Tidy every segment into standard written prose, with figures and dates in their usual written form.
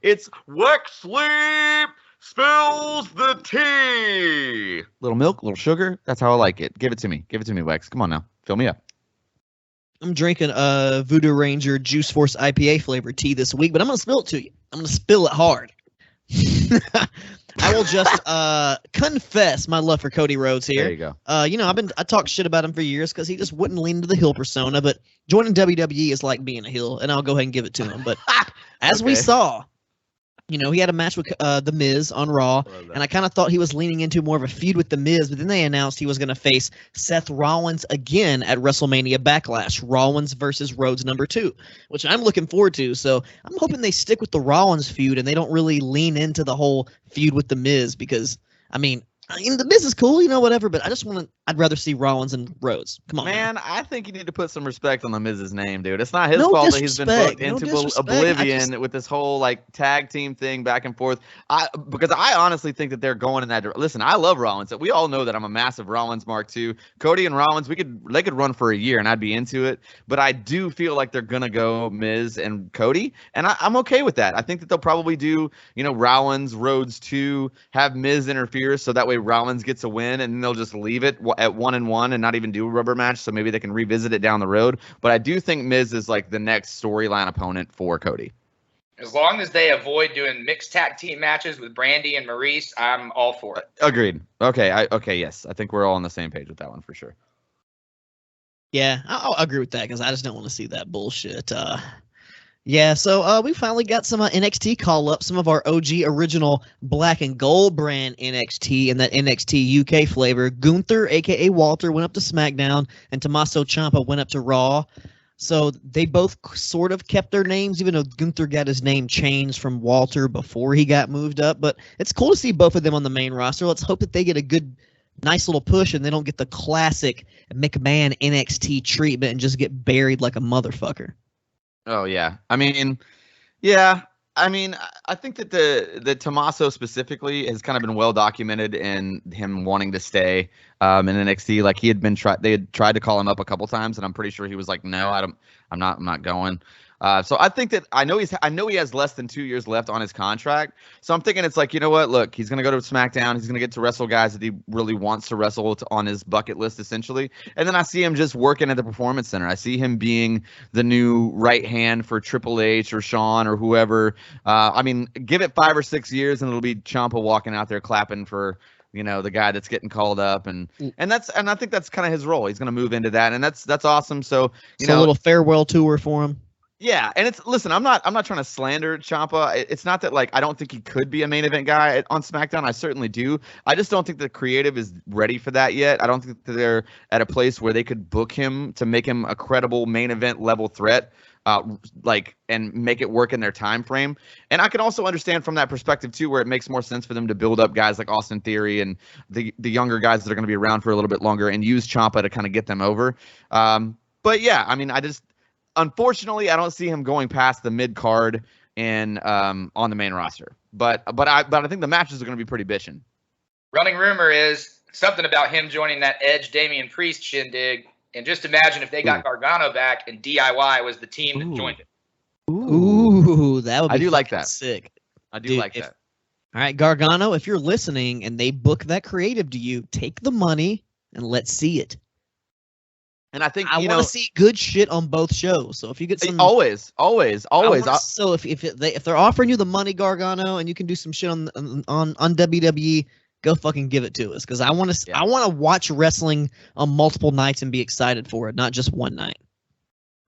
It's Wex Sleep spills the tea. Little milk, little sugar. That's how I like it. Give it to me. Give it to me, Wex. Come on now. Fill me up. I'm drinking a Voodoo Ranger Juice Force IPA flavored tea this week, but I'm going to spill it to you. I'm going to spill it hard. I will just confess my love for Cody Rhodes here. There you go. I talked shit about him for years because he just wouldn't lean into the heel persona, but joining WWE is like being a heel, and I'll go ahead and give it to him. But as we saw, he had a match with The Miz on Raw, and I kind of thought he was leaning into more of a feud with The Miz, but then they announced he was going to face Seth Rollins again at WrestleMania Backlash, Rollins versus Rhodes #2, which I'm looking forward to. So I'm hoping they stick with the Rollins feud and they don't really lean into the whole feud with The Miz because, The Miz is cool, whatever, but I'd rather see Rollins and Rhodes. Come on, man. I think you need to put some respect on The Miz's name, dude. It's not his fault that he's been booked into oblivion with this whole tag team thing back and forth. Because I honestly think that they're going in that direction. Listen, I love Rollins. We all know that I'm a massive Rollins mark too. Cody and Rollins, they could run for a year and I'd be into it. But I do feel like they're gonna go Miz and Cody, and I'm okay with that. I think that they'll probably do Rollins, Rhodes 2, have Miz interfere so that way Rollins gets a win, and then they'll just leave it at 1-1 and not even do a rubber match, so maybe they can revisit it down the road. But I do think Miz is the next storyline opponent for Cody. As long as they avoid doing mixed tag team matches with Brandy and Maurice, I'm all for it. Agreed. Okay. Yes. I think we're all on the same page with that one for sure. Yeah, I'll agree with that because I just don't want to see that bullshit. Yeah, so we finally got some NXT call-up, some of our OG original black and gold brand NXT and that NXT UK flavor. Gunther, a.k.a. Walter, went up to SmackDown, and Tommaso Ciampa went up to Raw. So they both sort of kept their names, even though Gunther got his name changed from Walter before he got moved up. But it's cool to see both of them on the main roster. Let's hope that they get a nice little push and they don't get the classic McMahon NXT treatment and just get buried like a motherfucker. Oh, yeah. I think that the Tommaso specifically has kind of been well documented in him wanting to stay in NXT. They had tried to call him up a couple times, and I'm pretty sure he was like, no, I'm not going. So I think that I know he has less than 2 years left on his contract. So I'm thinking it's you know what? Look, he's going to go to SmackDown. He's going to get to wrestle guys that he really wants to wrestle on his bucket list, essentially. And then I see him just working at the Performance Center. I see him being the new right hand for Triple H or Shawn or whoever. Give it 5 or 6 years, and it'll be Ciampa walking out there clapping for the guy that's getting called up, and I think that's kind of his role. He's going to move into that, and that's awesome. So a little farewell tour for him. Yeah, and listen, I'm not trying to slander Ciampa. It's not that I don't think he could be a main event guy on SmackDown. I certainly do. I just don't think the creative is ready for that yet. I don't think that they're at a place where they could book him to make him a credible main event level threat. And make it work in their time frame. And I can also understand from that perspective too, where it makes more sense for them to build up guys like Austin Theory and the younger guys that are going to be around for a little bit longer and use Ciampa to kind of get them over. But yeah, unfortunately, I don't see him going past the mid card and on the main roster. But I think the matches are going to be pretty bitchin'. Running rumor is something about him joining that Edge Damian Priest shindig. And just imagine if they got Gargano back and DIY was the team that joined it. Ooh, that would be sick. I do like that. All right, Gargano, if you're listening and they book that creative to you, take the money and let's see it. And I think I want to see good shit on both shows. So if you get some, always. So if they're offering you the money, Gargano, and you can do some shit on WWE, go fucking give it to us, because I want to watch wrestling on multiple nights and be excited for it, not just one night.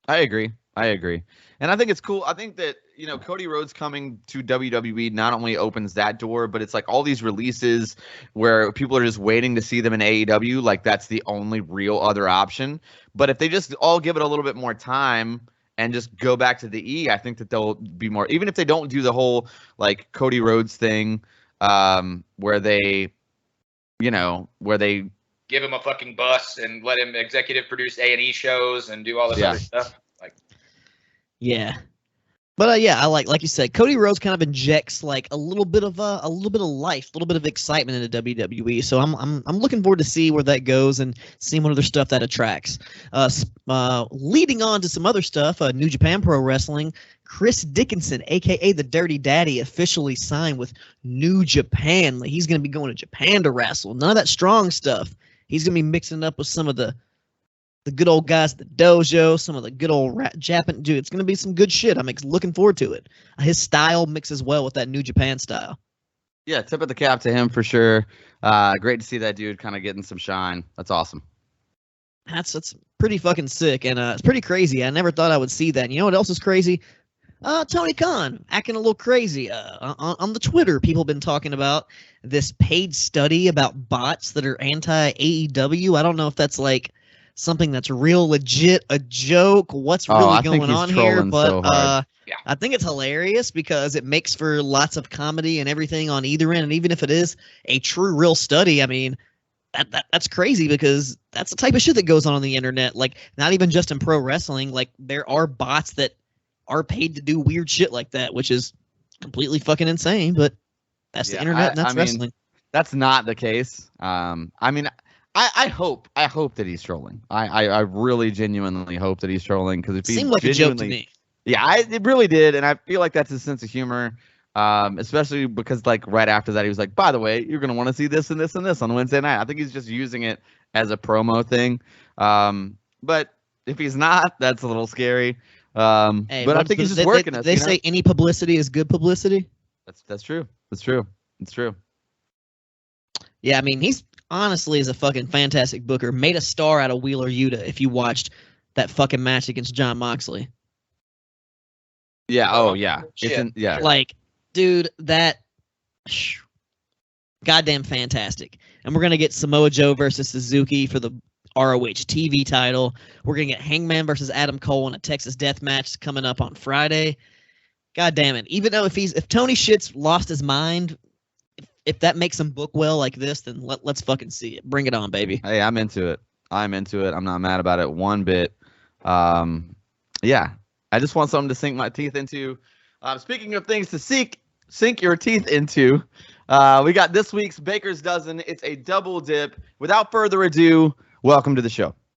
I agree, and I think it's cool. I think that Cody Rhodes coming to WWE not only opens that door, but it's all these releases where people are just waiting to see them in AEW. That's the only real other option. But if they just all give it a little bit more time and just go back to the E, I think that they'll be more. Even if they don't do the whole Cody Rhodes thing. Where they give him a fucking bus and let him executive produce A&E shows and do all this other stuff. Yeah. But yeah, I like you said, Cody Rhodes kind of injects like a little bit of life, a little bit of excitement into WWE. So I'm looking forward to see where that goes and seeing what other stuff that attracts. Leading on to some other stuff, New Japan Pro Wrestling. Chris Dickinson, aka the Dirty Daddy, officially signed with New Japan. Like, he's gonna be going to Japan to wrestle. None of that strong stuff. He's gonna be mixing it up with some of the good old guys at the dojo, some of the good old Japan. Dude, it's going to be some good shit. I'm looking forward to it. His style mixes well with that New Japan style. Yeah, tip of the cap to him for sure. Great to see that dude kind of getting some shine. That's awesome. That's pretty fucking sick, and it's pretty crazy. I never thought I would see that. And you know what else is crazy? Tony Khan acting a little crazy. On the Twitter, people have been talking about this paid study about bots that are anti-AEW. I don't know if that's like something that's real legit, a joke, what's really going on here, but yeah. I think it's hilarious because it makes for lots of comedy and everything on either end. And even if it is a true real study, I mean, that's crazy because that's the type of shit that goes on the internet. Like, not even just in pro wrestling, like there are bots that are paid to do weird shit like that, which is completely fucking insane, but that's the internet and that's wrestling. That's not the case. I hope that he's trolling. I really genuinely hope that he's trolling because it seemed like a joke to me. Yeah, it really did, and I feel like that's his sense of humor. Especially because like right after that he was like, by the way, you're gonna want to see this and this and this on Wednesday night. I think he's just using it as a promo thing. But if he's not, that's a little scary. Hey, but I think he's just working us. They say any publicity is good publicity. That's true. It's true. Yeah, I mean, he's honestly is a fucking fantastic booker. Made a star out of Wheeler Yuta if you watched that fucking match against Jon Moxley. Yeah, oh yeah. Yeah. Like, dude, that goddamn fantastic. And we're going to get Samoa Joe versus Suzuki for the ROH TV title. We're going to get Hangman versus Adam Cole in a Texas death match coming up on Friday. God damn it. Even though if Tony Shit's lost his mind, if that makes him book well like this, then let's fucking see it. Bring it on, baby. Hey, I'm into it. I'm not mad about it one bit. Yeah. I just want something to sink my teeth into. Speaking of things to sink your teeth into, we got this week's Baker's Dozen. It's a double dip. Without further ado, welcome to the show.